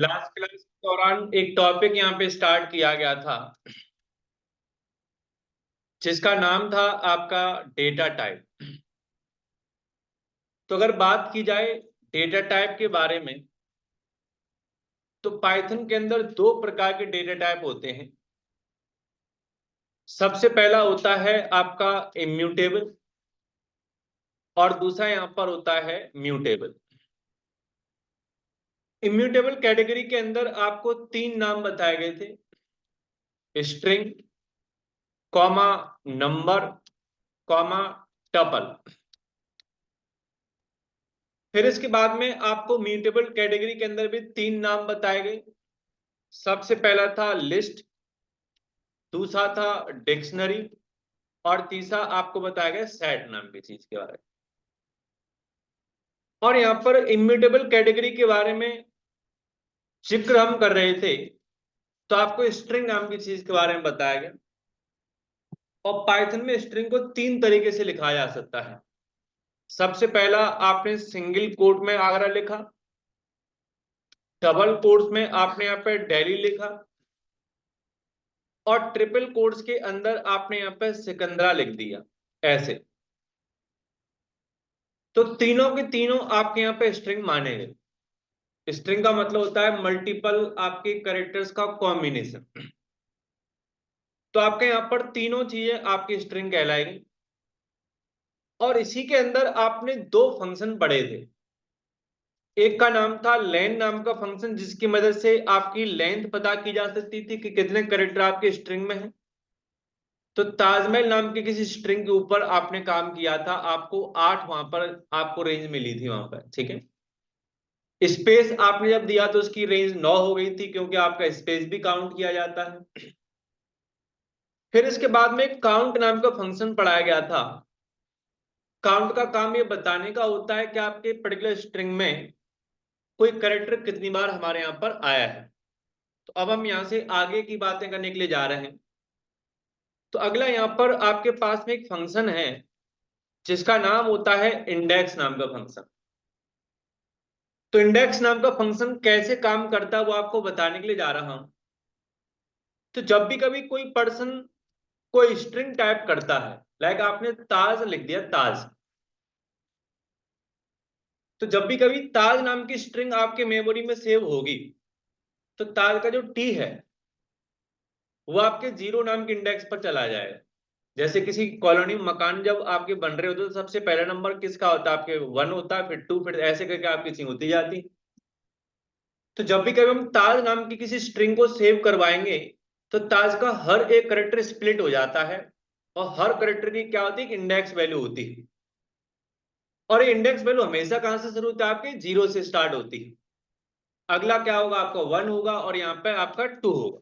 Last class के दौरान एक टॉपिक यहाँ पे स्टार्ट किया गया था जिसका नाम था आपका डेटा टाइप। तो अगर बात की जाए डेटा टाइप के बारे में, तो पाइथन के अंदर दो प्रकार के डेटा टाइप होते हैं। सबसे पहला होता है आपका इम्यूटेबल और दूसरा यहाँ पर होता है म्यूटेबल। इम्यूटेबल कैटेगरी के अंदर आपको तीन नाम बताए गए थे: string, comma, number, comma, tuple. फिर इसके बाद में आपको म्यूटेबल कैटेगरी के अंदर भी तीन नाम बताए गए। सबसे पहला था लिस्ट, दूसरा था डिक्शनरी और तीसरा आपको बताया गया सेट नाम की चीज के बारे में। और यहाँ पर इम्यूटेबल कैटेगरी के बारे में जिक्र हम कर रहे थे, तो आपको स्ट्रिंग नाम की चीज के बारे में बताया गया। और पाइथन में स्ट्रिंग को तीन तरीके से लिखा जा सकता है। सबसे पहला आपने सिंगल कोट में आगरा लिखा, डबल कोट्स में आपने यहाँ पे दिल्ली लिखा और ट्रिपल कोट्स के अंदर आपने यहाँ पे सिकंदरा लिख दिया, ऐसे। तो तीनों के तीनों आपके यहाँ पे स्ट्रिंग माने गए। स्ट्रिंग का मतलब होता है मल्टीपल आपके कैरेक्टर्स का कॉम्बिनेशन। तो आपके यहाँ पर तीनों चीजें आपकी स्ट्रिंग कहलाएगी। और इसी के अंदर आपने दो फंक्शन पढ़े थे। एक का नाम था लेन नाम का फंक्शन, जिसकी मदद से आपकी लेंथ पता की जा सकती थी कि कितने कैरेक्टर आपके स्ट्रिंग में है। तो ताजमहल नाम की किसी स्ट्रिंग के ऊपर आपने काम किया था, आपको 8 वहां पर आपको रेंज मिली थी वहां पर, ठीक है। स्पेस आपने जब दिया तो उसकी रेंज 9 हो गई थी, क्योंकि आपका स्पेस भी काउंट किया जाता है। फिर इसके बाद में काउंट नाम का फंक्शन पढ़ाया गया था। काउंट का काम ये बताने का होता है कि आपके पर्टिकुलर स्ट्रिंग में कोई कैरेक्टर कितनी बार हमारे यहाँ पर आया है। तो अब हम यहाँ से आगे की बातें करने के लिए जा रहे हैं। तो अगला यहाँ पर आपके पास में एक फंक्शन है जिसका नाम होता है इंडेक्स नाम का फंक्शन। तो इंडेक्स नाम का फंक्शन कैसे काम करता है वो आपको बताने के लिए जा रहा हूं। तो जब भी कभी कोई पर्सन कोई स्ट्रिंग टाइप करता है, लाइक आपने ताज लिख दिया, ताज। तो जब भी कभी ताज नाम की स्ट्रिंग आपके मेमोरी में सेव होगी, तो ताज का जो टी है वो आपके जीरो नाम के इंडेक्स पर चला जाएगा। जैसे किसी कॉलोनी में मकान जब आपके बन रहे होते तो सबसे पहला नंबर किसका होता है? आपके 1 होता है, फिर 2, फिर ऐसे करके आपकी चीज होती जाती। तो जब भी कभी हम ताज नाम की किसी स्ट्रिंग को सेव करवाएंगे, तो ताज का हर एक करेक्टर स्प्लिट हो जाता है और हर करेक्टर की क्या होती है? इंडेक्स वैल्यू होती है। और ये इंडेक्स वैल्यू हमेशा कहां से शुरू होता है? आपके जीरो से स्टार्ट होती है। अगला क्या होगा? आपका 1 होगा और यहाँ पे आपका 2 होगा।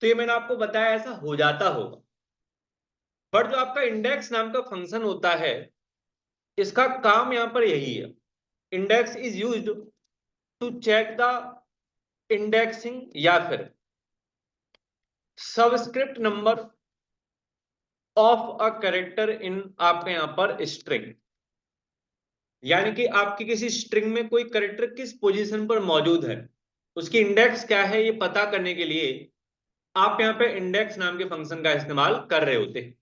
तो ये मैंने आपको बताया ऐसा हो जाता होगा। बट जो आपका इंडेक्स नाम का फंक्शन होता है, इसका काम यहाँ पर यही है। Index is used to check the indexing या फिर subscript number of a character in आपके यहां पर स्ट्रिंग। यानी कि आपकी किसी स्ट्रिंग में कोई कैरेक्टर किस पोजीशन पर मौजूद है, उसकी इंडेक्स क्या है, ये पता करने के लिए आप यहाँ पे इंडेक्स नाम के फंक्शन का इस्तेमाल कर रहे होते हैं।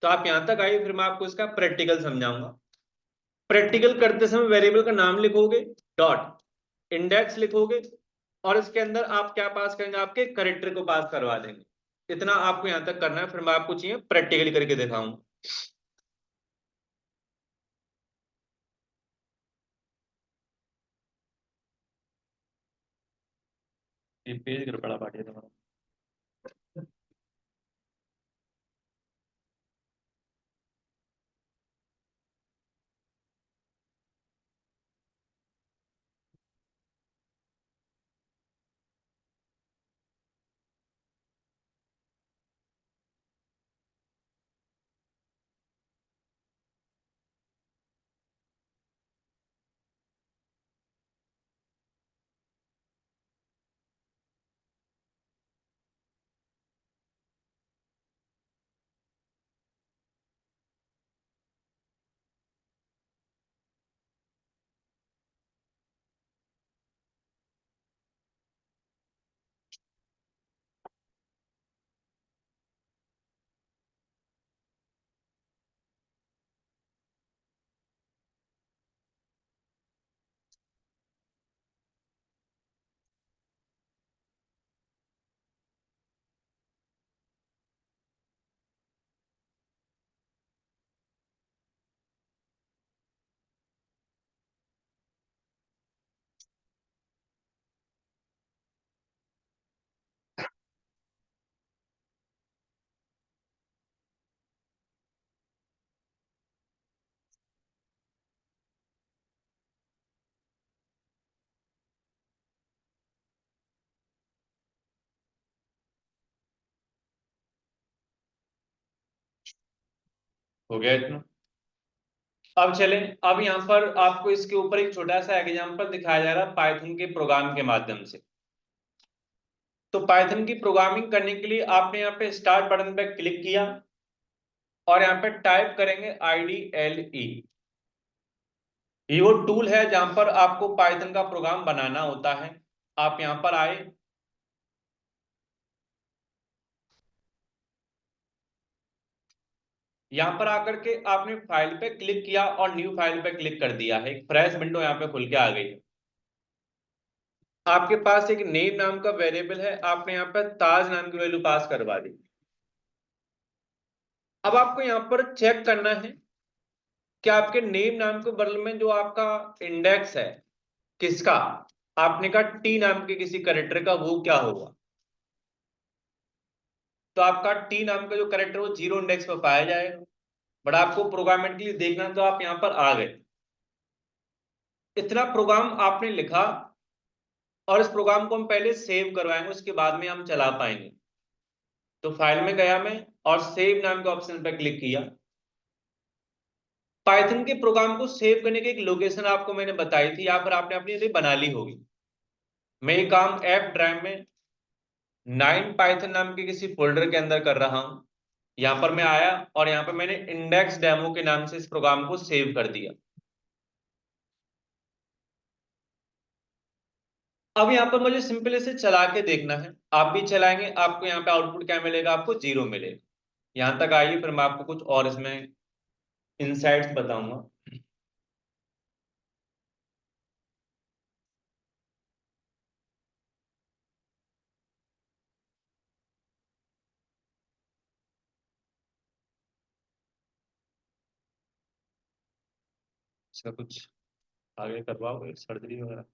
तो आप यहां तक आइए, फिर मैं आपको इसका प्रैक्टिकल समझाऊंगा। प्रैक्टिकल करते समय वेरिएबल का नाम लिखोगे, डॉट इंडेक्स लिखोगे और इसके अंदर आप क्या पास करेंगे? आपके कैरेक्टर को पास करवा देंगे। इतना आपको यहां तक करना है, फिर मैं आपको चाहिए प्रैक्टिकली करके दिखाऊंगा। ये पेज गड़बड़ा पाटिया तुम्हारा। हो गया इतना। अब चलें, अब यहाँ पर आपको इसके ऊपर एक छोटा सा एग्जांपल दिखाया जा रहा है पाइथन के प्रोग्राम के माध्यम से। तो पाइथन की प्रोग्रामिंग करने के लिए आपने यहाँ पे स्टार्ट बटन पे क्लिक किया और यहाँ पे टाइप करेंगे IDLE। ये वो टूल है जहां पर आपको पाइथन का प्रोग्राम बनाना होता है। आप यहां पर आए, यहां पर आकर के आपने फाइल पे क्लिक किया और न्यू फाइल पे क्लिक कर दिया है, एक फ्रेश विंडो यहां पे खुल के आ गई है। आपके पास एक नेम नाम का वेरिएबल है, आपने यहाँ पे ताज नाम की वैल्यू पास करवा दी। अब आपको यहाँ पर चेक करना है कि आपके नेम नाम के बदले में जो आपका इंडेक्स है किसका, आपने कहा टी नाम के किसी कैरेक्टर का, वो क्या होगा। तो आपका टी नाम का जो कैरेक्टर वो 0 इंडेक्स पर पाया जाएगा। बट आपको प्रोग्रामिंग के लिए देखना, तो आप यहाँ पर आ गए। इतना प्रोग्राम आपने लिखा और इस प्रोग्राम को हम पहले सेव करवाएंगे, उसके बाद में हम चला पाएंगे। तो फाइल में गया मैं और सेव नाम के ऑप्शन पर क्लिक किया। पाइथन के प्रोग्राम को सेव करने की एक लोकेशन आपको मैंने बताई थी, यहाँ पर आपने अपनी लिए बना ली होगी। मैं ये काम एफ ड्राइव में 9 पाइथन नाम के किसी फोल्डर के अंदर कर रहा हूं। यहाँ पर मैं आया और यहाँ पर मैंने इंडेक्स डेमो के नाम से इस प्रोग्राम को सेव कर दिया। अब यहाँ पर मुझे सिंपल इसे चला के देखना है, आप भी चलाएंगे, आपको यहाँ पे आउटपुट क्या मिलेगा, आपको 0 मिलेगा। यहाँ तक आइए, फिर मैं आपको कुछ और इसमें इनसाइट्स बताऊंगा। इसका कुछ आगे करवाओगे सर्जरी वगैरह।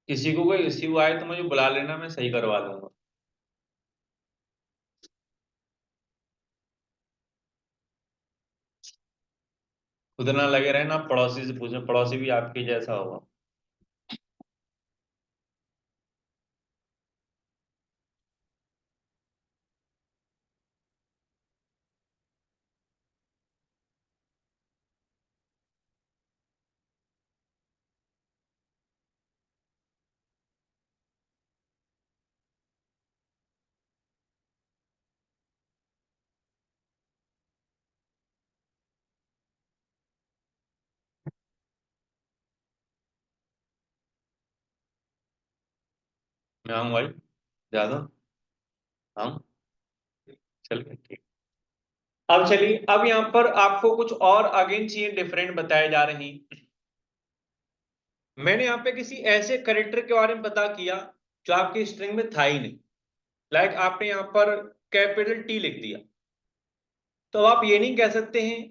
किसी को कोई इश्यू आए तो मुझे बुला लेना, मैं सही करवा दूंगा। खुद ना लगे रहे ना, पड़ोसी से पूछे, पड़ोसी भी आपके जैसा होगा। मैं आऊँ भाई, ज्यादा हाँ, चल ठीक। अब चलिए, अब यहाँ पर आपको कुछ और अगेन चीजें डिफरेंट बताई जा रही। मैंने यहाँ पे किसी ऐसे करेक्टर के बारे में पता किया जो आपकी स्ट्रिंग में था ही नहीं। लाइक आपने यहाँ पर कैपिटल टी लिख दिया, तो आप ये नहीं कह सकते हैं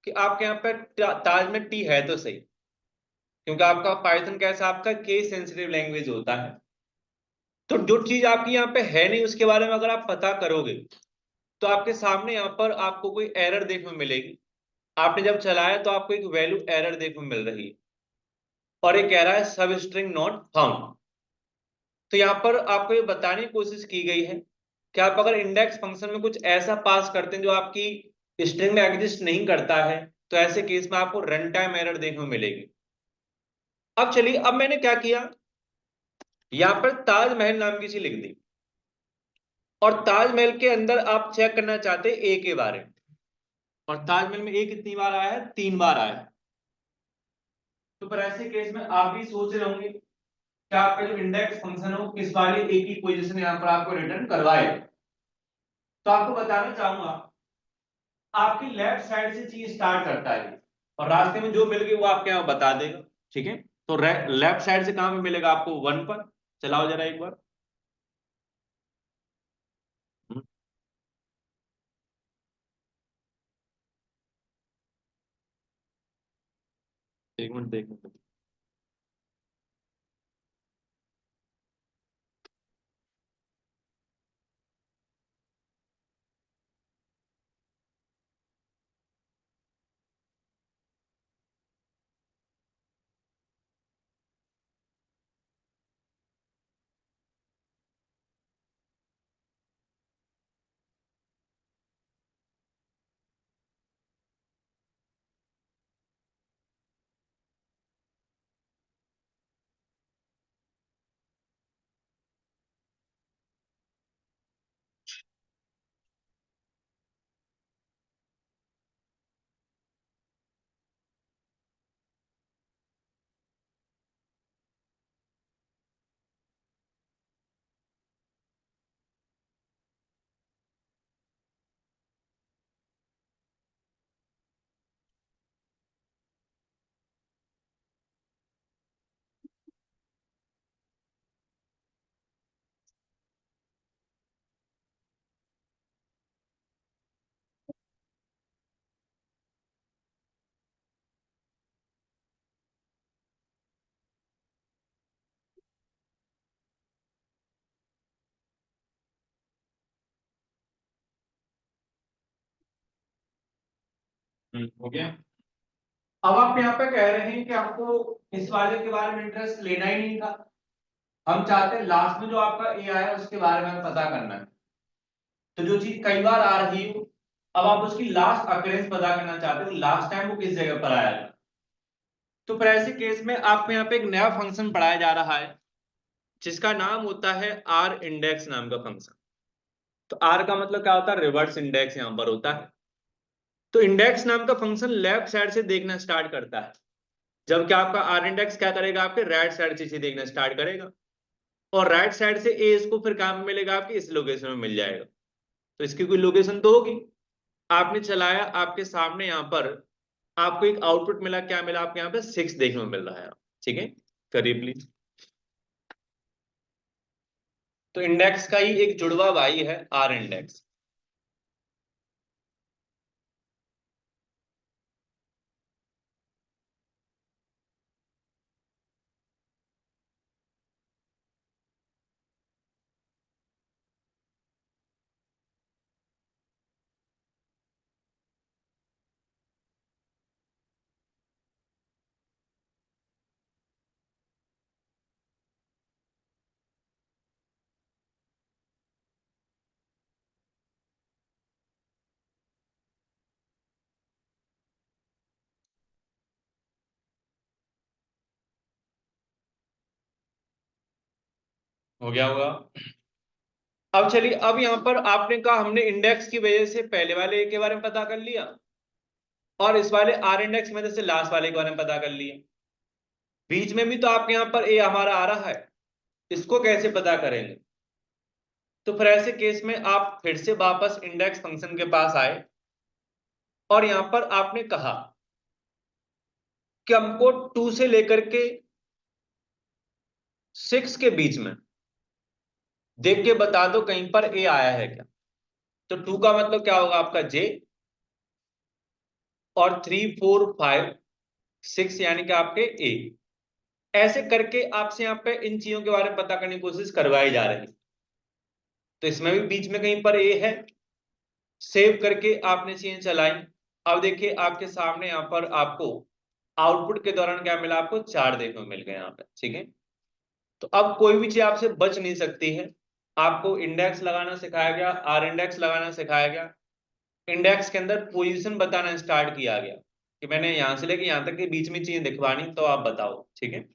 कि आपके यहाँ पे ताज में टी है तो सही, क्योंकि आपका पाइथन कैसा, आपका केस सेंसिटिव लैंग्वेज होता है। तो जो चीज आपकी यहाँ पे है नहीं, उसके बारे में अगर आप पता करोगे तो आपके सामने यहाँ पर आपको कोई एरर देखने को मिलेगी। आपने जब चलाया तो आपको एक वैल्यू एरर देखने को मिल रही है और ये कह रहा है सब स्ट्रिंग नॉट फाउंड। तो यहाँ पर आपको ये बताने की कोशिश की गई है कि आप अगर इंडेक्स फंक्शन में कुछ ऐसा पास करते हैं जो आपकी स्ट्रिंग में एग्जिस्ट नहीं करता है, तो ऐसे केस में आपको रन टाइम एरर देखने को मिलेगी। अब चलिए, अब मैंने क्या किया, यहाँ पर ताजमहल नाम की चीज लिख दी और ताजमहल के अंदर आप चेक करना चाहते हैं ए के बारे में। और ताजमहल में ए कितनी बार आया है, 3 बार आया है। तो पर ऐसे केस में आप भी सोच रहे होंगे कि आपका जो इंडेक्स फंक्शन हो किस वाली ए की पोजीशन यहाँ पर आपको रिटर्न करवाए। तो आपको बताना चाहूंगा, आपकी लेफ्ट साइड से चीज स्टार्ट करता है और रास्ते में जो मिल गई वो आपके यहाँ बता देगा। ठीक है, तो लेफ्ट साइड से कहां पे मिलेगा आपको, 1 पर। चलाओ जरा एक बार। हम्म, एक मिनट देखने दो। हो गया। अब आप यहाँ पे कह रहे हैं कि आपको इस वाले के बारे में इंटरेस्ट लेना ही नहीं था, हम चाहते हैं लास्ट में जो आपका ए आया उसके बारे में हमें पता करना है। तो जो चीज कई बार आ रही हो, अब आप उसकी लास्ट अकरेंस पता करना चाहते हो, लास्ट टाइम वो किस जगह पर आया था। तो फिर ऐसे केस में आपको यहाँ पे एक नया फंक्शन पढ़ाया जा रहा है जिसका नाम होता है आर इंडेक्स नाम का फंक्शन। तो आर का मतलब क्या होता है, रिवर्स इंडेक्स यहां पर होता है। तो इंडेक्स नाम का फंक्शन लेफ्ट साइड से देखना स्टार्ट करता है, जबकि आपका आर इंडेक्स क्या करेगा, आपके राइट साइड से देखना स्टार्ट करेगा। और राइट साइड से ए इसको फिर कहां पे मिलेगा, आपकी इस लोकेशन में मिल जाएगा। तो इसकी कोई लोकेशन तो होगी। आपने चलाया, आपके सामने यहाँ पर आपको एक आउटपुट मिला, क्या मिला आपको यहाँ पे 6 देखने को मिल रहा है। ठीक है, करिए प्लीज। तो इंडेक्स का ही एक जुड़वा भाई है आर इंडेक्स। हो गया होगा। अब चलिए, अब यहां पर आपने कहा हमने इंडेक्स की वजह से पहले वाले के बारे में पता कर लिया, और इस वाले आर इंडेक्स की वजह से लास्ट वाले के बारे में पता कर लिया। बीच में भी तो आपके यहाँ पर ए हमारा आ रहा है, इसको कैसे पता करेंगे। तो फिर ऐसे केस में आप फिर से वापस इंडेक्स फंक्शन के पास आए, और यहां पर आपने कहा कि हमको 2 से लेकर के 6 के बीच में देख के बता दो कहीं पर ए आया है क्या। तो 2 का मतलब क्या होगा, आपका जे, और 3 4 5 6 यानी कि आपके ए। ऐसे करके आपसे यहाँ पे इन चीजों के बारे में पता करने की कोशिश करवाई जा रही है। तो इसमें भी बीच में कहीं पर ए है, सेव करके आपने चीजें चलाई। अब देखिए आपके सामने यहाँ पर आपको आउटपुट के दौरान क्या मिला, आपको 4 देखने को मिल गए यहाँ पे। ठीक है, तो अब कोई भी चीज आपसे बच नहीं सकती है। आपको इंडेक्स लगाना सिखाया गया, आर इंडेक्स लगाना सिखाया गया, इंडेक्स के अंदर पोजीशन बताना स्टार्ट किया गया कि मैंने यहां से लेके यहां तक के बीच में चीजें दिखवानी, तो आप बताओ। ठीक है,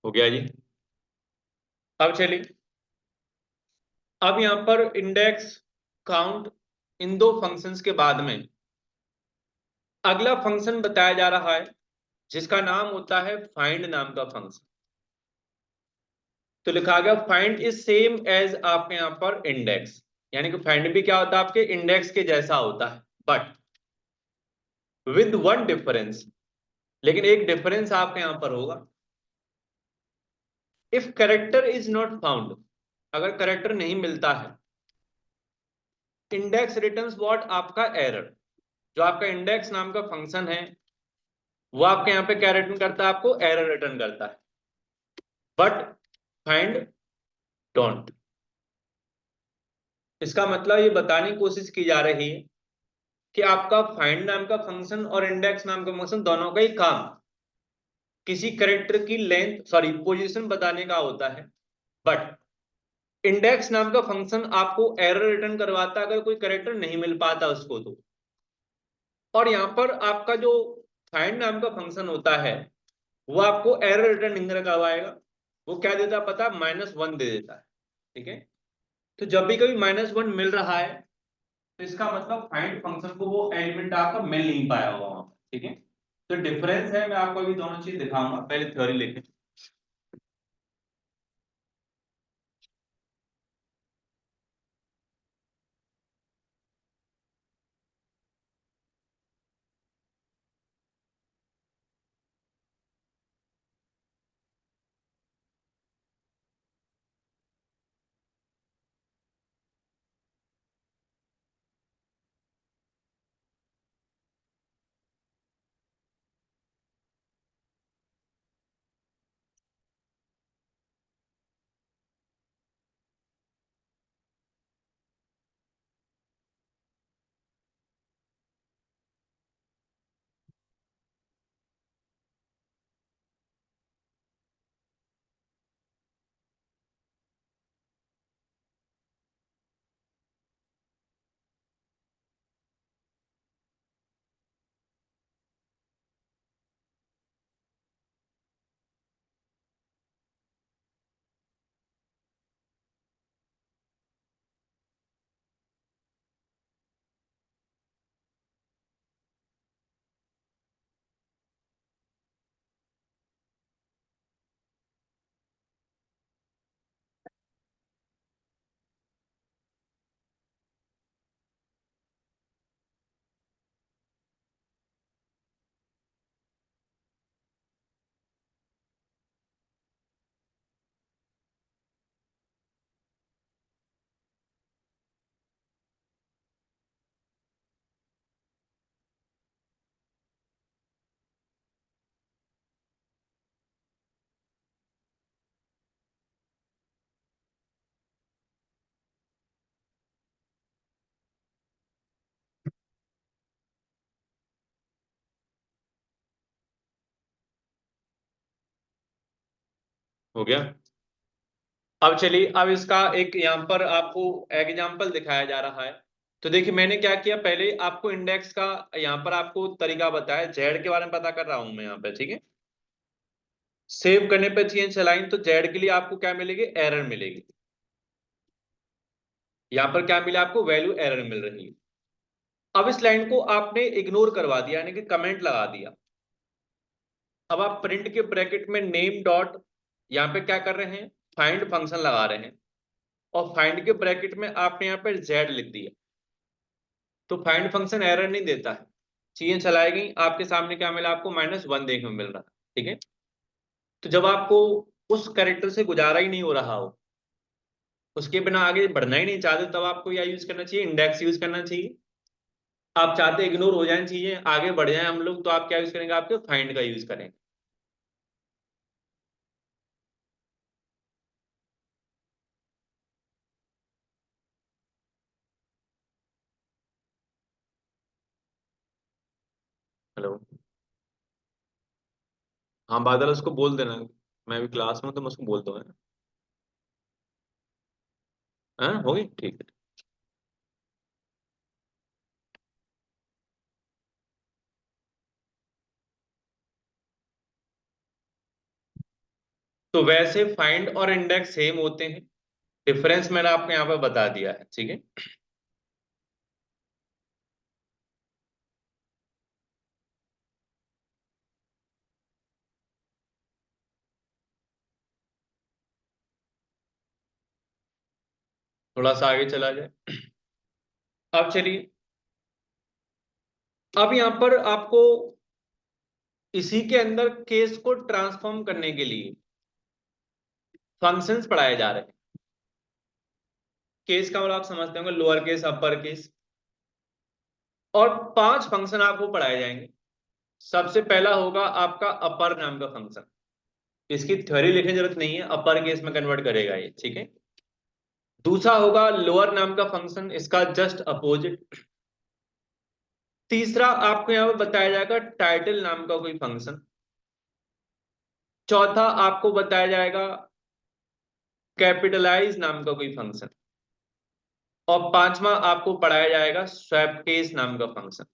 हो गया जी। अब चलिए, अब यहां पर इंडेक्स, काउंट, इन दो फंक्शंस के बाद में अगला फंक्शन बताया जा रहा है जिसका नाम होता है फाइंड नाम का फंक्शन। तो लिखा गया फाइंड इज सेम एज आपके यहां पर इंडेक्स, यानी कि फाइंड भी क्या होता है, आपके इंडेक्स के जैसा होता है, बट विद वन डिफरेंस। लेकिन एक डिफरेंस आपके यहां पर होगा, if character is not found, अगर करेक्टर नहीं मिलता है, इंडेक्स रिटर्न्स व्हाट, आपका एरर। जो आपका इंडेक्स नाम का फंक्शन है वो आपके यहाँ पे क्या रिटर्न करता है, आपको एरर रिटर्न करता है, बट फाइंड डोंट। इसका मतलब ये बताने की कोशिश की जा रही है कि आपका फाइंड नाम का फंक्शन और इंडेक्स नाम का फंक्शन दोनों का ही काम किसी करेक्टर की लेंथ, सॉरी पोजीशन बताने का होता है, बट इंडेक्स नाम का फंक्शन आपको एरर रिटर्न करवाता है अगर कोई करेक्टर नहीं मिल पाता उसको। तो और यहाँ पर आपका जो फाइंड नाम का फंक्शन होता है वो आपको एरर रिटर्न नहीं करवाएगा। वो क्या देता है पता, -1 दे देता है। ठीक है, तो जब भी कभी -1 मिल रहा है तो इसका मतलब फाइंड फंक्शन को वो एलिमेंट आपका मिल नहीं पाया होगा वहां पर। ठीक है, तो डिफरेंस है, मैं आपको अभी दोनों चीज दिखाऊंगा, पहले थ्योरी लिखें। हो गया। अब चलिए, अब इसका एक यहाँ पर आपको एग्जाम्पल दिखाया जा रहा है। तो देखिए मैंने क्या किया, पहले आपको इंडेक्स का यहाँ पर आपको तरीका बताया, जेड के बारे में पता कर रहा हूं मैं यहाँ पे। ठीक है, सेव करने पे चेंज चलाइन तो जेड के लिए आपको क्या मिलेगी, एरर मिलेगी। यहाँ पर क्या मिला आपको, वैल्यू एरर मिल रही है। अब इस लाइन को आपने इग्नोर करवा दिया, यानी कि कमेंट लगा दिया। अब आप प्रिंट के ब्रैकेट में नेम डॉट, यहाँ पे क्या कर रहे हैं, फाइंड फंक्शन लगा रहे हैं, और फाइंड के ब्रैकेट में आपने यहाँ पे जेड लिख दिया। तो फाइंड फंक्शन एरर नहीं देता है, चीजें चलाई गई, आपके सामने क्या मिला, आपको -1 देखने को मिल रहा है। ठीक है, तो जब आपको उस कैरेक्टर से गुजारा ही नहीं हो रहा हो, उसके बिना आगे बढ़ना ही नहीं चाहते, तब आपको क्या यूज करना चाहिए, इंडेक्स यूज करना चाहिए। आप चाहते इग्नोर हो जाए चीजें, आगे बढ़ जाए हम लोग, तो आप क्या यूज करेंगे, आपके फाइंड का यूज करेंगे। हेलो। हाँ बादल, उसको बोल देना, मैं भी क्लास में हूं, तो मैं उसको बोल दूंगा। हाँ होगी, ठीक है। तो वैसे फाइंड और इंडेक्स सेम होते हैं, डिफरेंस मैंने आपको यहाँ पे बता दिया है। ठीक है, थोड़ा सा आगे चला जाए। अब चलिए, अब यहाँ पर आपको इसी के अंदर केस को ट्रांसफॉर्म करने के लिए फंक्शंस पढ़ाए जा रहे हैं। केस का मतलब आप समझते होंगे, लोअर केस, अपर केस, और 5 फंक्शन आपको पढ़ाए जाएंगे। सबसे पहला होगा आपका अपर नाम का फंक्शन। इसकी थ्योरी लिखने की जरूरत नहीं है, अपर केस में कन्वर्ट करेगा ये। ठीक है, दूसरा होगा लोअर नाम का फंक्शन, इसका जस्ट अपोजिट। तीसरा आपको यहाँ पे बताया जाएगा टाइटल नाम का कोई फंक्शन। चौथा आपको बताया जाएगा कैपिटलाइज नाम का कोई फंक्शन। और पांचवा आपको पढ़ाया जाएगा स्वैप केस नाम का फंक्शन।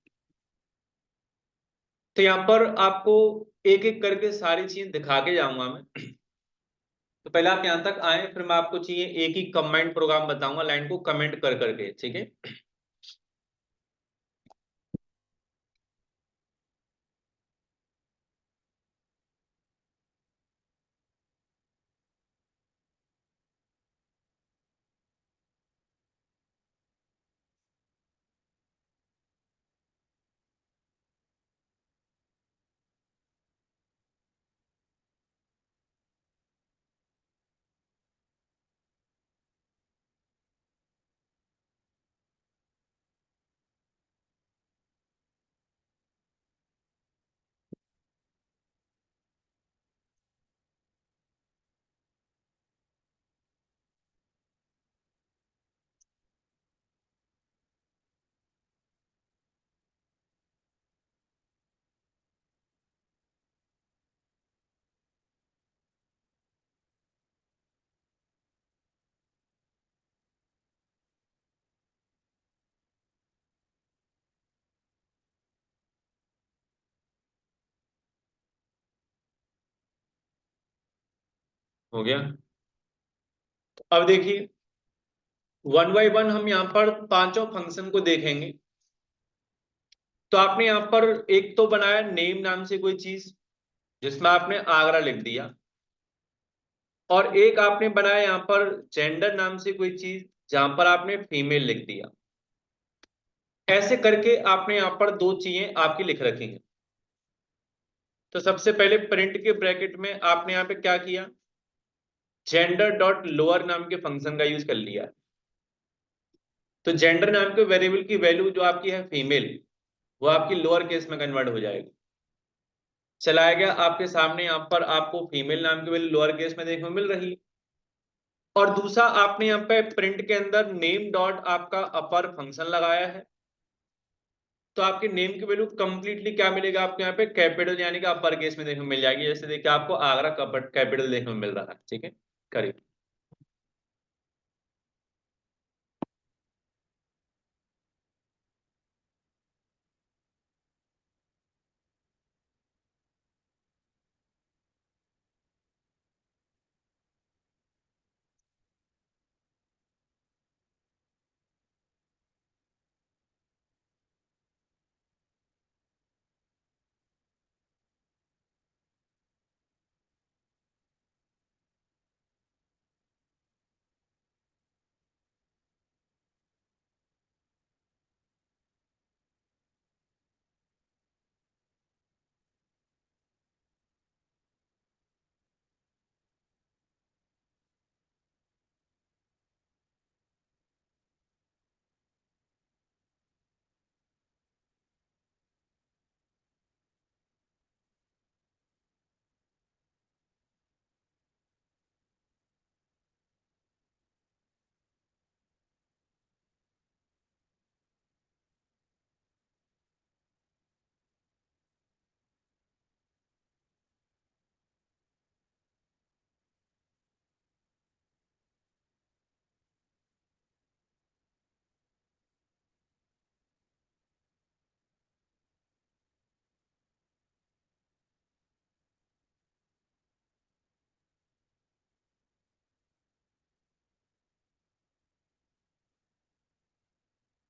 तो यहाँ पर आपको एक एक करके सारी चीजें दिखा के जाऊंगा मैं। तो पहले आप यहाँ तक आए, फिर मैं आपको चाहिए एक ही कमेंट प्रोग्राम बताऊंगा, लाइन को कमेंट कर करके, ठीक है। हो गया। तो अब देखिए, वन बाय वन हम यहाँ पर पांचों फंक्शन को देखेंगे। तो आपने यहाँ पर एक तो बनाया नेम नाम से कोई चीज, जिसमें आपने आगरा लिख दिया। और एक आपने बनाया यहाँ पर जेंडर नाम से कोई चीज, जहां पर आपने फीमेल लिख दिया। ऐसे करके आपने यहाँ पर दो चीजें आपकी लिख रखी हैं। तो सबसे पहले प्रिंट के ब्रैकेट में आपने यहाँ पे क्या किया, जेंडर डॉट लोअर नाम के फंक्शन का यूज कर लिया। तो जेंडर नाम के वेरिएबल की वैल्यू जो आपकी है फीमेल, वो आपकी लोअर केस में कन्वर्ट हो जाएगी। चलाया गया आपके सामने, यहाँ पर आपको फीमेल नाम की वैल्यू लोअर केस में देखने को मिल रही है। और दूसरा आपने यहाँ पे प्रिंट के अंदर नेम डॉट आपका अपर फंक्शन लगाया है। तो आपके नेम की वैल्यू कंप्लीटली क्या मिलेगा आपको यहाँ पे, कैपिटल यानी कि अपर केस में देखने को मिल जाएगी। जैसे देखिए आपको आगरा कैपिटल देखने को मिल रहा है, ठीक है। करिए।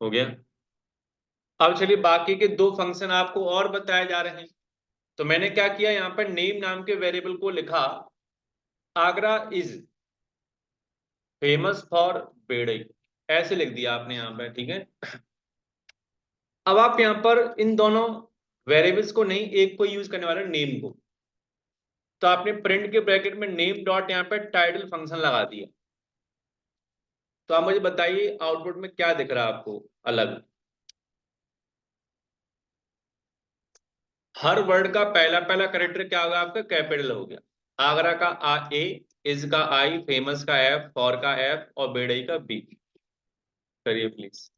हो गया। अब चलिए बाकी के दो फंक्शन आपको और बताए जा रहे हैं। तो मैंने क्या किया, यहाँ पर नेम नाम के वेरिएबल को लिखा आगरा इज फेमस फॉर बेड़ई, ऐसे लिख दिया आपने यहाँ पर, ठीक है। अब आप यहाँ पर इन दोनों वेरिएबल्स को नहीं, एक को यूज करने वाले नेम को। तो आपने प्रिंट के ब्रैकेट में नेम डॉट यहाँ पे टाइटल फंक्शन लगा दिया। तो आप मुझे बताइए आउटपुट में क्या दिख रहा है आपको अलग। हर वर्ड का पहला पहला करेक्टर क्या होगा आपका, कैपिटल हो गया। आगरा का ए, इज का आई, फेमस का एफ, फॉर का एफ और बेड़ई का बी। करिए प्लीज।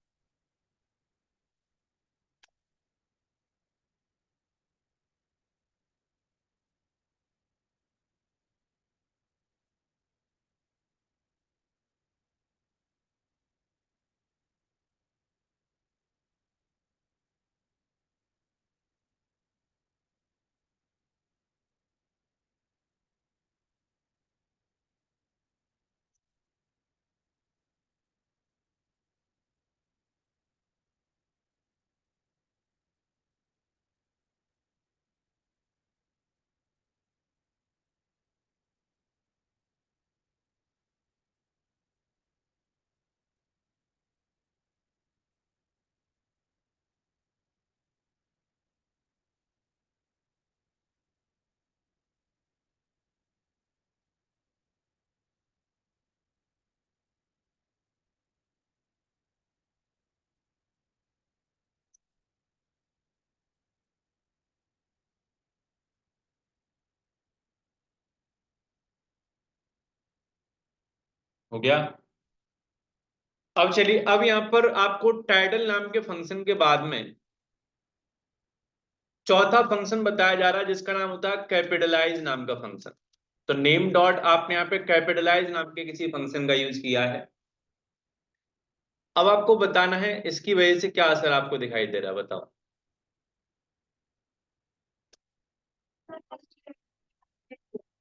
हो गया। अब चलिए, अब यहाँ पर आपको टाइटल नाम के फंक्शन के बाद में चौथा फंक्शन बताया जा रहा है, जिसका नाम होता है कैपिटलाइज नाम का फंक्शन। तो नेम डॉट आपने यहाँ पे कैपिटलाइज नाम के किसी फंक्शन का यूज किया है। अब आपको बताना है इसकी वजह से क्या असर आपको दिखाई दे रहा है, बताओ।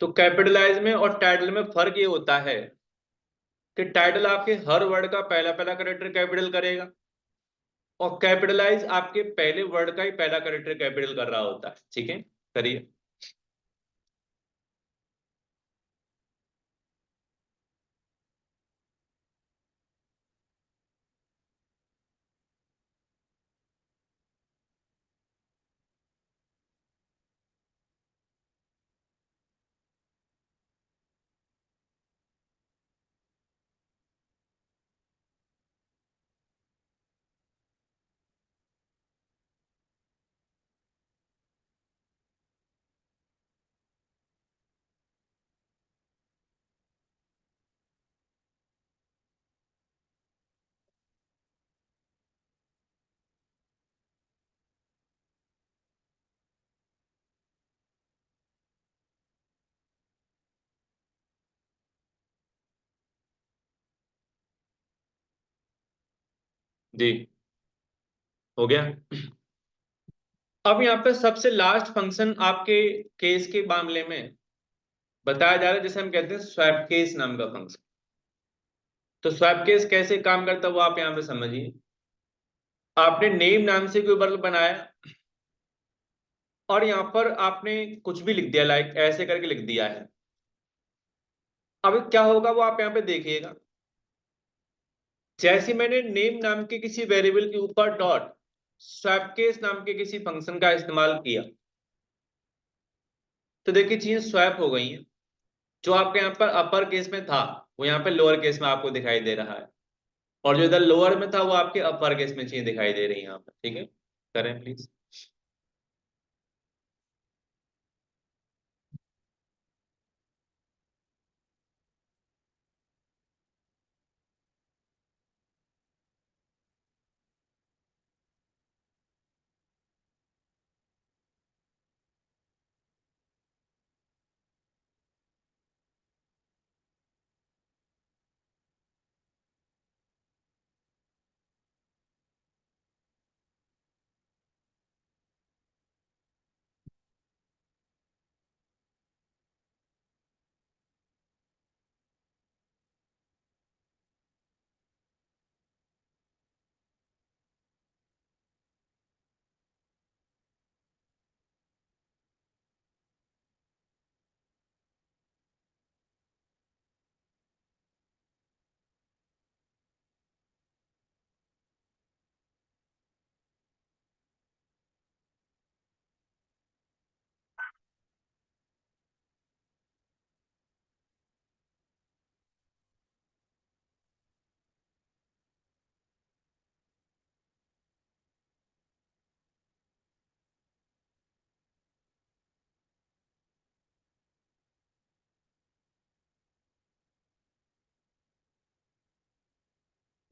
तो कैपिटलाइज में और टाइटल में फर्क ये होता है कि टाइटल आपके हर वर्ड का पहला पहला कैरेक्टर कैपिटल करेगा, और कैपिटलाइज आपके पहले वर्ड का ही पहला कैरेक्टर कैपिटल कर रहा होता है। ठीक है, करिए। जी, हो गया। अब यहाँ पे सबसे लास्ट फंक्शन आपके केस के मामले में बताया जा रहा है, जिसे हम कहते हैं स्वैप केस नाम का फंक्शन। तो स्वैप केस कैसे काम करता है वो आप यहाँ पे समझिए। आपने नेम नाम से कोई वर्ड बनाया, और यहाँ पर आपने कुछ भी लिख दिया, लाइक ऐसे करके लिख दिया है। अब क्या होगा वो आप यहाँ पे देखिएगा। जैसे मैंने नेम नाम के किसी वेरिएबल के ऊपर डॉट स्वैप केस नाम के किसी फंक्शन का इस्तेमाल किया, तो देखिए चीजें स्वैप हो गई हैं। जो आपके यहाँ पर अपर केस में था वो यहाँ पे लोअर केस में आपको दिखाई दे रहा है, और जो इधर लोअर में था वो आपके अपर केस में चीजें दिखाई दे रही हैं यहाँ पर। ठीक है, करें प्लीज।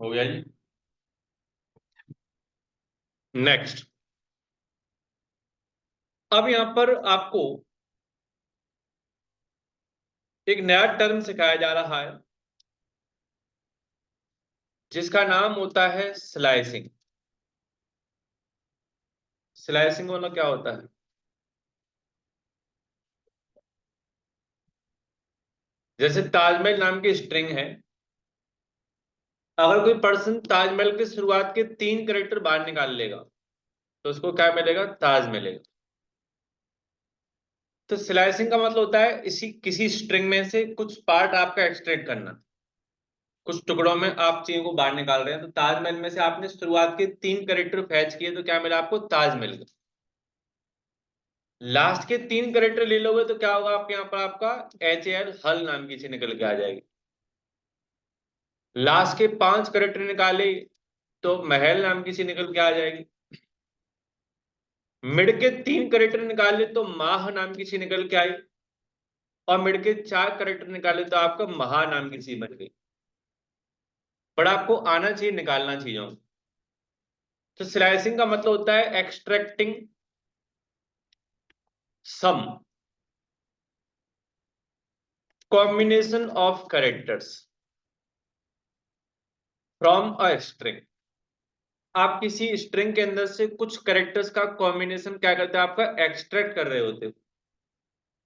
हो गया जी। नेक्स्ट, अब यहाँ पर आपको एक नया टर्म सिखाया जा रहा है, जिसका नाम होता है स्लाइसिंग। स्लाइसिंग वाला क्या होता है? जैसे ताजमहल नाम की स्ट्रिंग है, अगर कोई पर्सन ताजमहल के शुरुआत के 3 कैरेक्टर बाहर निकाल लेगा तो उसको क्या मिलेगा? ताज मिलेगा। तो स्लाइसिंग का मतलब होता है इसी किसी स्ट्रिंग में से कुछ पार्ट आपका एक्सट्रैक्ट करना, कुछ टुकड़ों में आप चीजों को बाहर निकाल रहे हैं। तो ताजमहल में से आपने शुरुआत के 3 कैरेक्टर फैच किए, तो क्या मिला आपको? ताज मिल गया। लास्ट के 3 कैरेक्टर ले लोगे तो क्या होगा? आपके यहाँ पर आपका HL हल नाम की चीज निकल के आ जाएगी। लास्ट के 5 कैरेक्टर निकाले तो महल नाम की चीज निकल के आ जाएगी। मिड के 3 कैरेक्टर निकाले तो माह नाम की चीज निकल के आई, और मिड के 4 कैरेक्टर निकाले तो आपका महा नाम की चीज बन गई। बट आपको आना चाहिए निकालना चीजों से। तो स्लाइसिंग का मतलब होता है extracting some combination of characters from a string. आप किसी स्ट्रिंग के अंदर से कुछ कैरेक्टर्स का कॉम्बिनेशन क्या करते हैं, आपका एक्सट्रैक्ट कर रहे होते हो।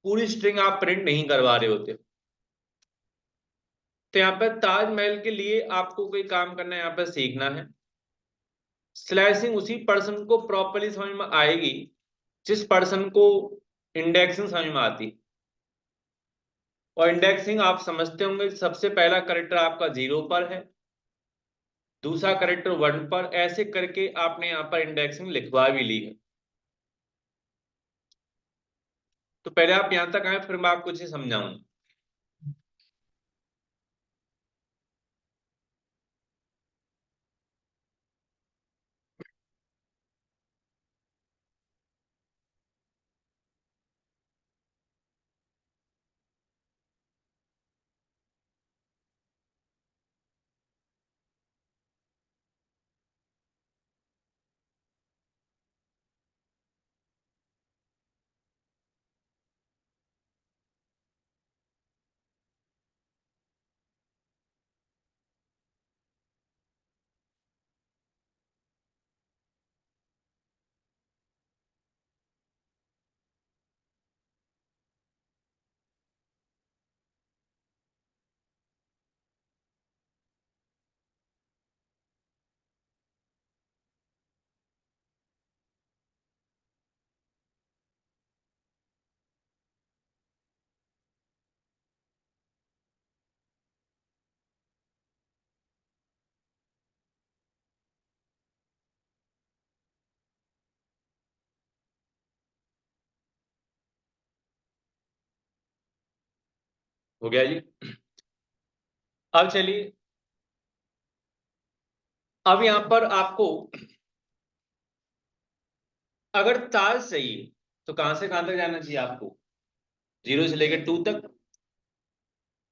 पूरी स्ट्रिंग आप प्रिंट नहीं करवा रहे होते। तो यहाँ पर ताजमहल के लिए आपको कोई काम करना है, यहाँ पर सीखना है। स्लैशिंग उसी पर्सन को प्रॉपरली समझ में आएगी जिस पर्सन को इंडेक्सिंग समझ में आती। और इंडेक्सिंग आप समझते होंगे, सबसे पहला करेक्टर आपका 0 पर है, दूसरा करेक्टर 1 पर, ऐसे करके आपने यहाँ पर इंडेक्सिंग लिखवा भी ली है। तो पहले आप यहां तक आए, फिर मैं आपको चीज समझाऊंगा। हो गया जी। अब चलिए, अब यहां पर आपको अगर ताज चाहिए तो कहां से कहां तक जाना चाहिए आपको, 0 से लेकर 2 तक।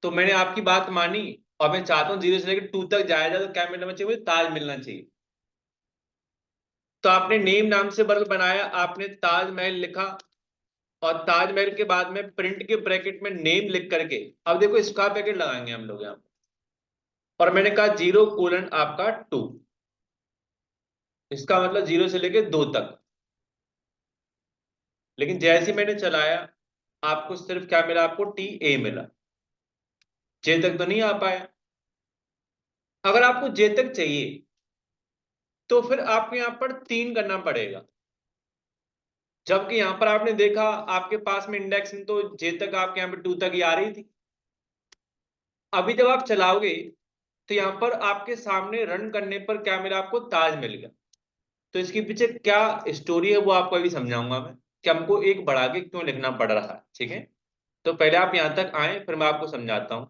तो मैंने आपकी बात मानी और मैं चाहता हूं 0 से लेकर 2 तक जाया जाए, तो क्या मिलना चाहिए मुझे, ताज मिलना चाहिए। तो आपने नेम नाम से वर्ग बनाया, आपने ताजमहल लिखा, और ताजमहल के बाद में प्रिंट के ब्रैकेट में नेम लिख करके, अब देखो स्क्वायर ब्रैकेट लगाएंगे हम लोग यहाँ। और मैंने कहा 0 आपका 2, इसका मतलब 0 से लेकर 2 तक। लेकिन जैसे ही मैंने चलाया, आपको सिर्फ क्या मिला, आपको TA मिला, जे तक तो नहीं आ पाया। अगर आपको जे तक चाहिए तो फिर आपको यहां पर 3 करना पड़ेगा। जबकि यहां पर आपने देखा आपके पास में इंडेक्स तो जे तक आपके यहाँ पे 2 तक ही आ रही थी। अभी जब आप चलाओगे तो यहां पर आपके सामने रन करने पर क्या मिला, आपको ताज मिल गया। तो इसके पीछे क्या स्टोरी है वो आपको अभी समझाऊंगा मैं, कि हमको एक बढ़ा के क्यों लिखना पड़ रहा है। ठीक है, तो पहले आप यहां तक आए, फिर मैं आपको समझाता हूं।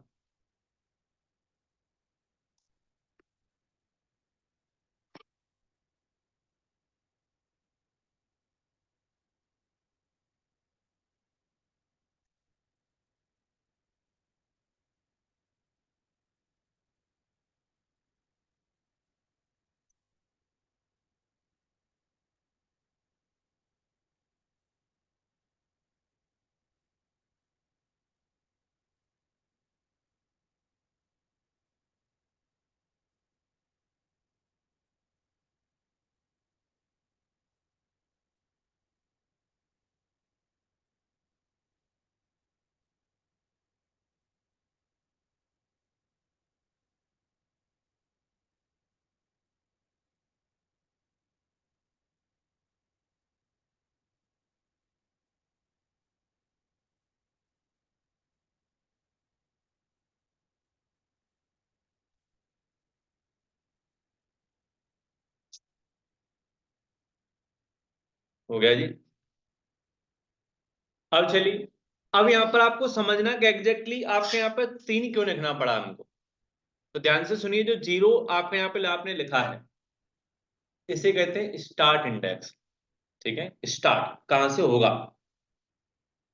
हो गया जी। अब चलिए, अब यहां पर आपको समझना कि एग्जैक्टली आपके यहाँ पे 3 क्यों लिखना पड़ा हमको। तो ध्यान से सुनिए, जो 0 आपके यहाँ पे आपने लिखा है, इसे कहते हैं स्टार्ट इंडेक्स। ठीक है, स्टार्ट कहां से होगा।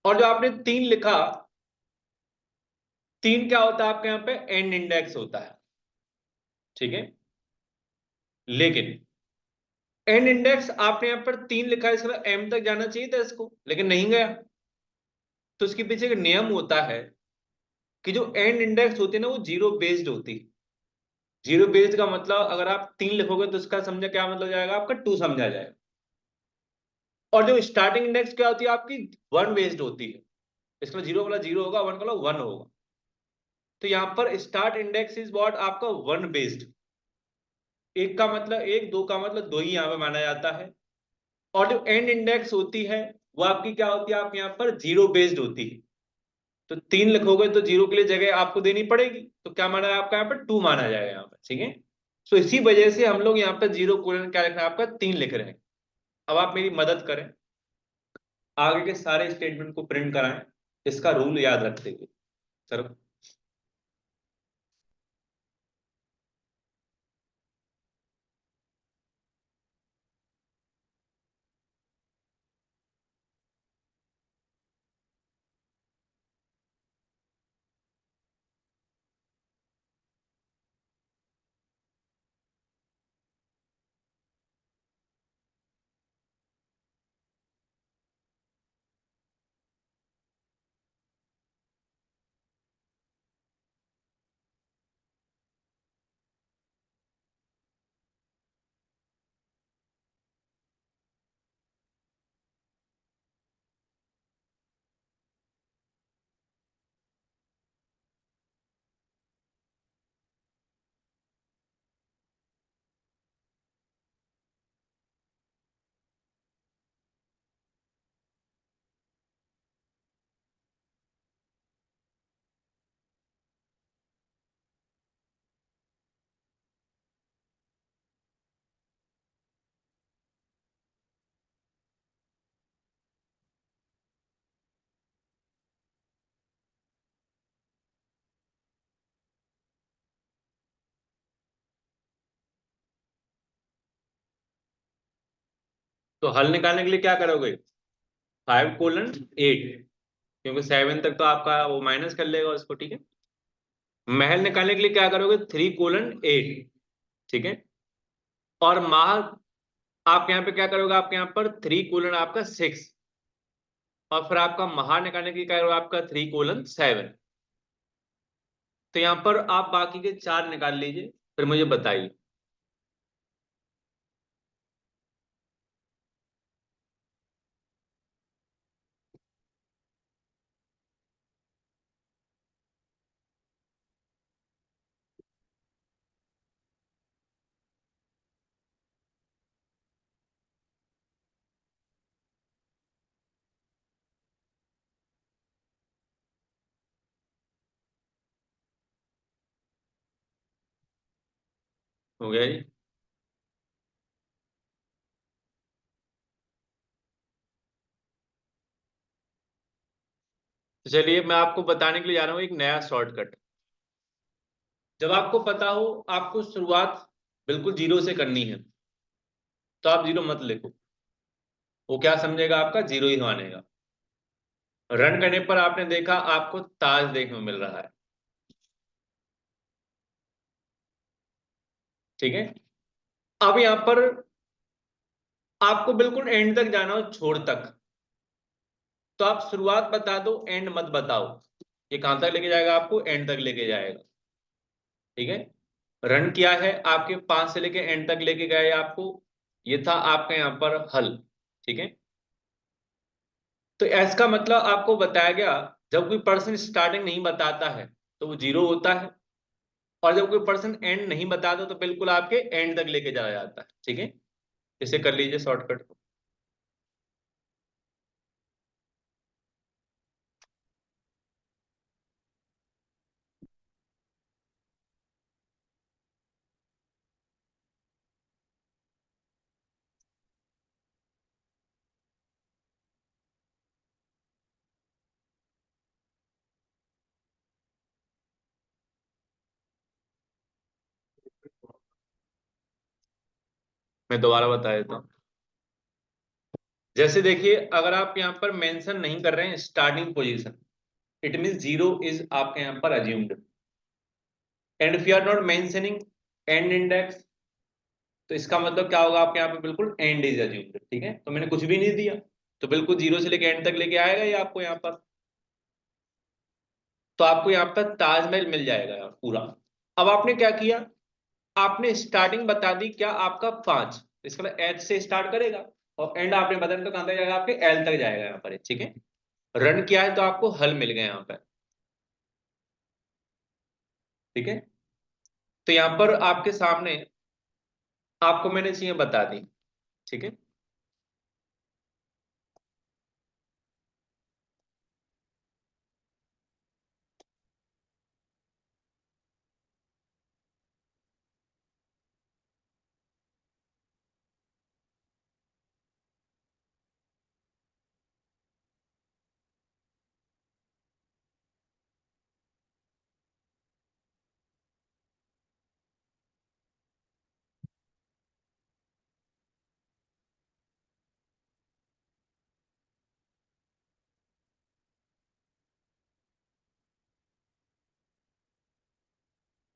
और जो आपने 3 लिखा, 3 क्या होता है आपके यहाँ पे, एंड इंडेक्स होता है। ठीक है। लेकिन एंड इंडेक्स आपने यहाँ पर 3 लिखा है, इसका एम तक जाना चाहिए था इसको, लेकिन नहीं गया। तो इसके पीछे एक नियम होता है कि जो एंड इंडेक्स होती है ना, वो जीरो बेस्ड होती है। जीरो बेस्ड का मतलब अगर आप 3 लिखोगे तो इसका समझा क्या मतलब जाएगा, आपका 2 समझा जाएगा। और जो स्टार्टिंग इंडेक्स क्या होती है आपकी, 1 बेस्ड होती है। इसका 0 वाला 0 होगा, 1 वाला 1 होगा। तो यहाँ पर स्टार्ट इंडेक्स इज व्हाट, आपका 1 बेस्ड। एक का मतलब एक, दो का मतलब दो ही यहाँ पे माना जाता है। और जो एंड इंडेक्स होती है वो आपकी क्या होती है, आप यहाँ पर 0 बेस्ड होती है। तो 3 लिखोगे तो 0 के लिए जगह आपको देनी पड़ेगी, तो क्या माना है आपका, यहाँ पर 2 माना जाएगा यहाँ पर। ठीक है। तो इसी वजह से हम लोग यहाँ पर 0 कोलन क्या लिख रहे हैं, आपका 3 लिख रहे हैं। अब आप मेरी मदद करें, आगे के सारे स्टेटमेंट को प्रिंट कराएं, इसका रूल याद रखते हुए। सर, तो हल निकालने के लिए क्या करोगे, 5 कोलन 8, क्योंकि 7 तक तो आपका वो माइनस कर लेगा उसको। ठीक है। महल निकालने के लिए क्या करोगे, 3 कोलन 8। ठीक है। और माह आप यहाँ पे क्या करोगे, आपके यहाँ पर 3 कोलन आपका 6। और फिर आपका महा निकालने के लिए क्या करोगे, आपका 3 कोलन 7। तो यहाँ पर आप बाकी के 4 निकाल लीजिए, फिर मुझे बताइए। हो गया जी। तो चलिए मैं आपको बताने के लिए जा रहा हूँ एक नया शॉर्टकट। जब आपको पता हो आपको शुरुआत बिल्कुल 0 से करनी है, तो आप 0 मत लिखो। वो क्या समझेगा, आपका 0 ही मानेगा। रन करने पर आपने देखा आपको ताज देखने को मिल रहा है। ठीक है। अब यहां पर आपको बिल्कुल एंड तक जाना हो, छोर तक, तो आप शुरुआत बता दो, एंड मत बताओ। ये कहां तक लेके जाएगा, आपको एंड तक लेके जाएगा। ठीक है। रन किया है, आपके 5 से लेके एंड तक लेके गए आपको। ये था आपका यहाँ पर हल। ठीक है। तो इसका मतलब आपको बताया गया, जब कोई पर्सन स्टार्टिंग नहीं बताता है तो वो 0 होता है। और जब कोई पर्सन एंड नहीं बताता तो बिल्कुल आपके एंड तक लेके जाया जाता है। ठीक है। इसे कर लीजिए शॉर्टकट। मैं दोबारा बता देता हूँ। जैसे देखिए, अगर आप यहाँ पर मेंशन नहीं कर रहे हैं starting position, it mean 0 is आपके यहाँ पर assumed. And if you are not mentioning end index, तो इसका मतलब क्या होगा आपके यहाँ पे, बिल्कुल एंड इज अज्यूम्ड, ठीक है। तो मैंने कुछ भी नहीं दिया, तो बिल्कुल जीरो से लेके एंड तक लेके आएगा ये आपको यहाँ पर। तो आपको यहाँ पर ताजमहल मिल जाएगा यार पूरा। अब आपने क्या किया, आपने स्टार्टिंग बता दी क्या, आपका 5, इसका मतलब एच से स्टार्ट करेगा, और एंड आपने बता दिया तो कहां तक जाएगा, आपके एल तक जाएगा यहाँ पर, ठीक है। रन किया है तो आपको हल मिल गया यहाँ पर, ठीक है। तो यहाँ पर आपके सामने आपको मैंने चीजें बता दी, ठीक है।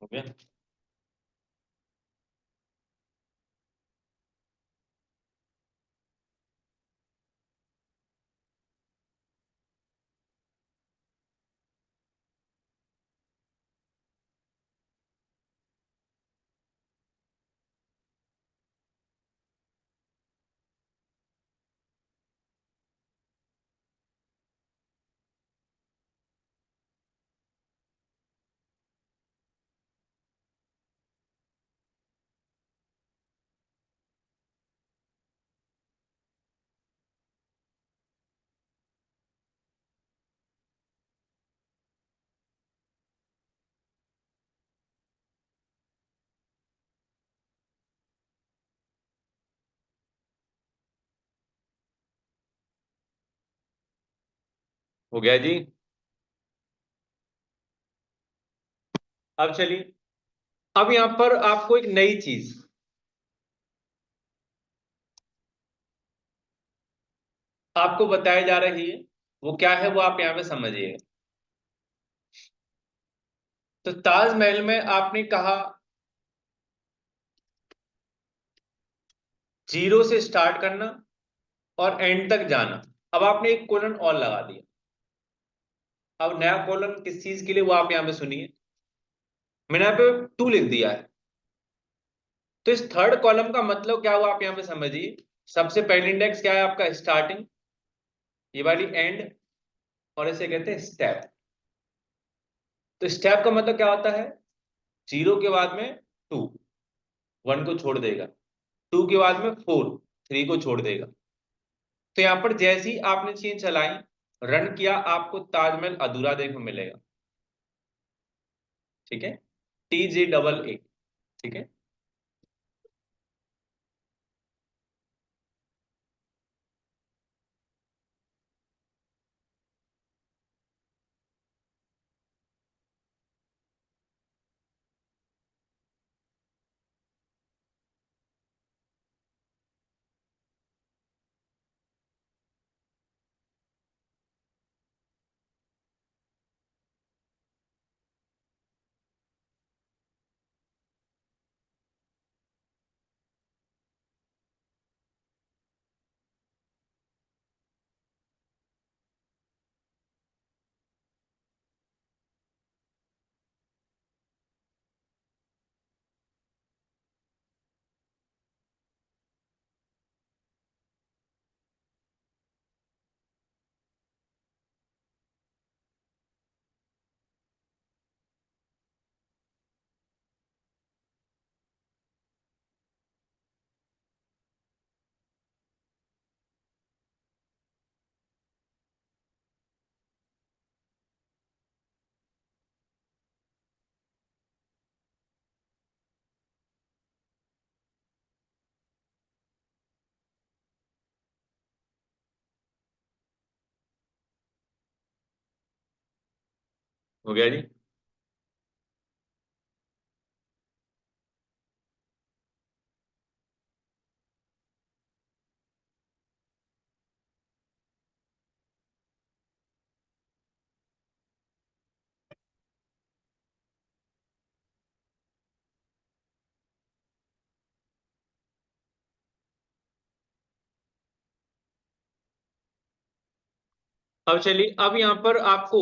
हो गया। हो गया जी। अब चलिए, अब यहाँ पर आपको एक नई चीज आपको बताई जा रही है, वो क्या है वो आप यहाँ पे समझिए। तो ताजमहल में आपने कहा जीरो से स्टार्ट करना और एंड तक जाना। अब आपने एक कोलन और लगा दिया। अब नया कॉलम किस चीज के लिए वो आप यहाँ पे सुनिए। मैंने यहाँ पे 2 लिख दिया है। तो इस थर्ड कॉलम का मतलब क्या हुआ आप यहाँ पे समझिए। सबसे पहली इंडेक्स क्या है आपका, स्टार्टिंग, ये वाली एंड, और इसे कहते हैं स्टेप। तो स्टेप का मतलब क्या होता है, जीरो के बाद में 2, 1 को छोड़ देगा, 2 के बाद में 4, 3 को छोड़ देगा। तो यहाँ पर जैसे ही आपने चेन चलाई, रन किया, आपको ताजमहल अधूरा देखने को मिलेगा, ठीक है। TJAA, ठीक है। हो गया जी। अब चलिए, अब यहाँ पर आपको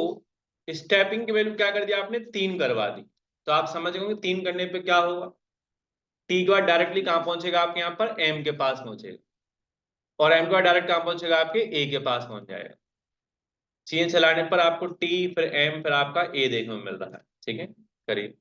स्टेपिंग की वैल्यू क्या कर दिया आपने, 3 करवा दी। तो आप समझ गए होंगे 3 करने पे क्या होगा। टी के बाद डायरेक्टली कहाँ पहुंचेगा आपके यहाँ पर, एम के पास पहुंचेगा। और एम के बाद डायरेक्ट कहाँ पहुंचेगा, आपके ए के पास पहुंच जाएगा। चेन चलाने पर आपको टी, फिर एम, फिर आपका ए देखने को मिल रहा है। ठीक है, करिए।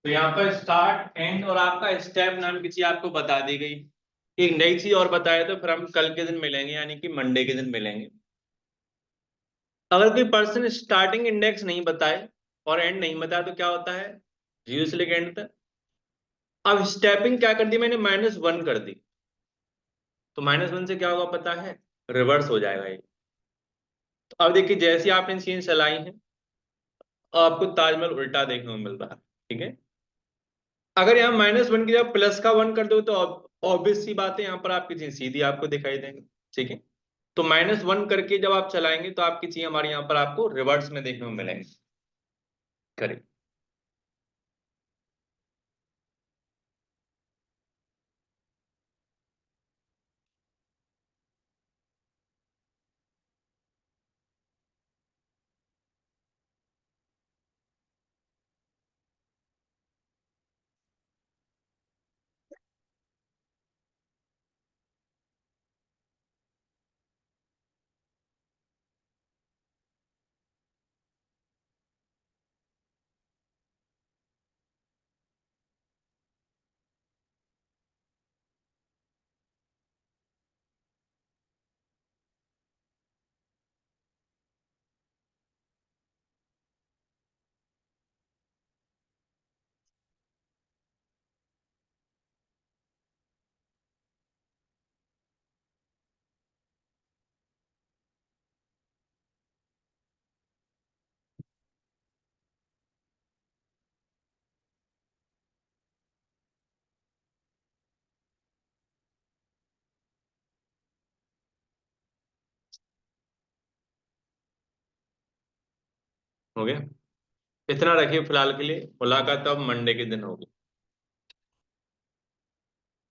तो यहाँ पर स्टार्ट, एंड और आपका स्टेप नाम की चीज आपको बता दी गई। एक नई चीज और बताया, तो फिर हम कल के दिन मिलेंगे, यानी कि मंडे के दिन मिलेंगे। अगर कोई पर्सन स्टार्टिंग इंडेक्स नहीं बताए और एंड नहीं बताया तो क्या होता है, जीरो से लेकर एंड तक। अब स्टेपिंग क्या कर दी मैंने, -1 कर दी। तो -1 से क्या होगा पता है, रिवर्स हो जाएगा ये। तो अब देखिए, जैसे आपने चीजें चलाई हैं, आपको ताजमहल उल्टा देखने को मिल रहा है। ठीक है, अगर यहाँ -1 की जगह +1 कर दो, तो ऑब्वियस सी बात है, यहाँ पर आपकी चीज सीधी आपको दिखाई देंगे। ठीक है, तो -1 करके जब आप चलाएंगे तो आपकी चीज हमारे यहाँ पर आपको रिवर्स में देखने को मिलेंगे। करेक्ट। हो गया। इतना रखिए फिलहाल के लिए, मुलाकात अब मंडे के दिन होगी।